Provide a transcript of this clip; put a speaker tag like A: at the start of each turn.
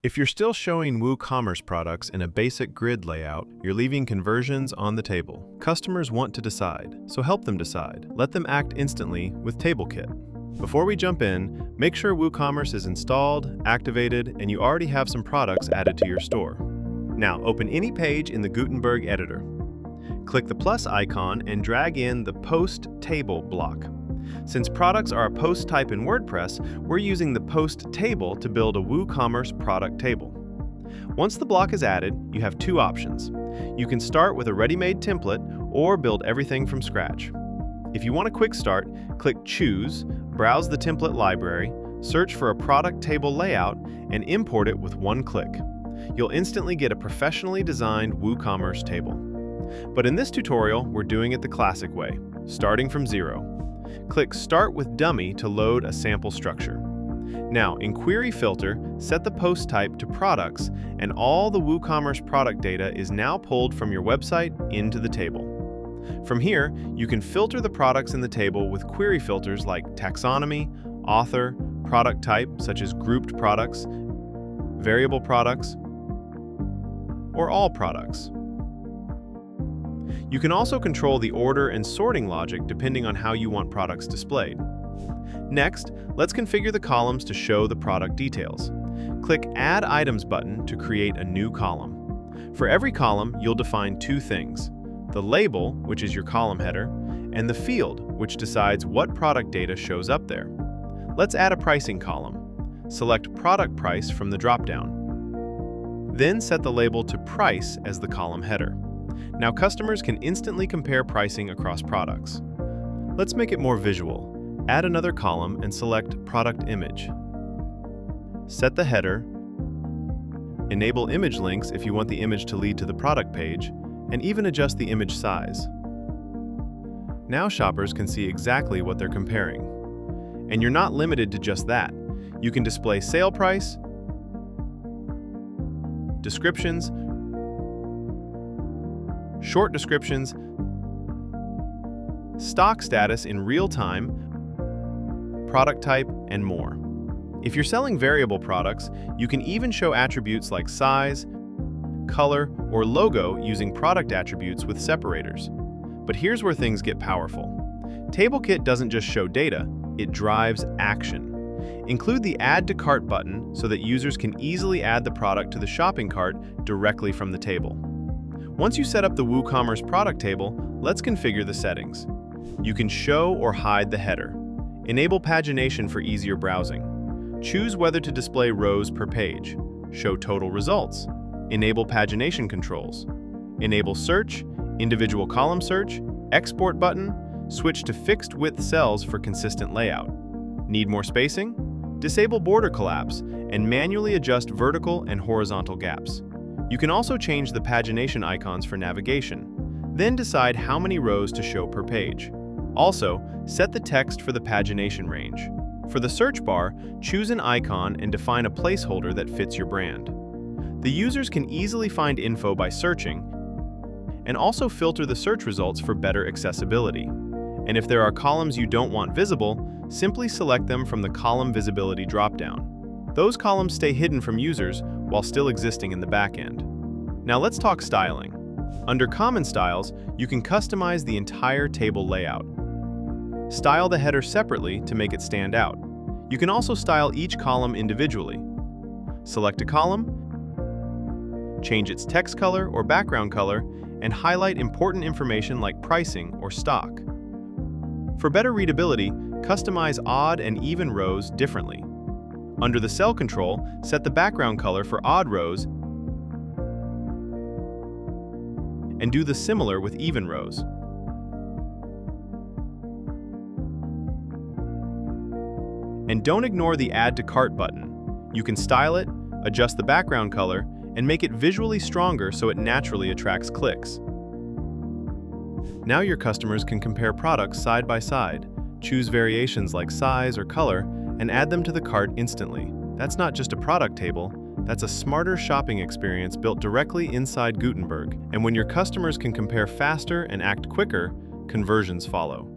A: If you're still showing WooCommerce products in a basic grid layout, you're leaving conversions on the table. Customers want to decide, so help them decide. Let them act instantly with TableKit. Before we jump in, make sure WooCommerce is installed, activated, and you already have some products added to your store. Now, open any page in the Gutenberg editor. Click the plus icon and drag in the Post Table block. Since products are a post type in WordPress, we're using the Post Table to build a WooCommerce product table. Once the block is added, you have two options. You can start with a ready-made template or build everything from scratch. If you want a quick start, click Choose, browse the template library, search for a product table layout, and import it with one click. You'll instantly get a professionally designed WooCommerce table. But in this tutorial, we're doing it the classic way, starting from zero. Click Start with Dummy to load a sample structure. Now, in Query Filter, set the post type to Products, and all the WooCommerce product data is now pulled from your website into the table. From here, you can filter the products in the table with query filters like Taxonomy, Author, Product Type, such as Grouped Products, Variable Products, or All Products. You can also control the order and sorting logic depending on how you want products displayed. Next, let's configure the columns to show the product details. Click Add Items button to create a new column. For every column, you'll define two things: the label, which is your column header, and the field, which decides what product data shows up there. Let's add a pricing column. Select Product Price from the dropdown. Then set the label to Price as the column header. Now customers can instantly compare pricing across products. Let's make it more visual. Add another column and select Product Image. Set the header, enable image links if you want the image to lead to the product page, and even adjust the image size. Now shoppers can see exactly what they're comparing. And you're not limited to just that. You can display sale price, descriptions, short descriptions, stock status in real time, product type, and more. If you're selling variable products, you can even show attributes like size, color, or logo using product attributes with separators. But here's where things get powerful. TableKit doesn't just show data, it drives action. Include the Add to Cart button so that users can easily add the product to the shopping cart directly from the table. Once you set up the WooCommerce product table, let's configure the settings. You can show or hide the header. Enable pagination for easier browsing. Choose whether to display rows per page. Show total results. Enable pagination controls. Enable search, individual column search, export button, switch to fixed width cells for consistent layout. Need more spacing? Disable border collapse and manually adjust vertical and horizontal gaps. You can also change the pagination icons for navigation, then decide how many rows to show per page. Also, set the text for the pagination range. For the search bar, choose an icon and define a placeholder that fits your brand. The users can easily find info by searching, and also filter the search results for better accessibility. And if there are columns you don't want visible, simply select them from the Column Visibility dropdown. Those columns stay hidden from users while still existing in the backend. Now let's talk styling. Under Common Styles, you can customize the entire table layout. Style the header separately to make it stand out. You can also style each column individually. Select a column, change its text color or background color, and highlight important information like pricing or stock. For better readability, customize odd and even rows differently. Under the cell control, set the background color for odd rows and do the similar with even rows. And don't ignore the Add to Cart button. You can style it, adjust the background color, and make it visually stronger so it naturally attracts clicks. Now your customers can compare products side by side, choose variations like size or color, and add them to the cart instantly. That's not just a product table, that's a smarter shopping experience built directly inside Gutenberg. And when your customers can compare faster and act quicker, conversions follow.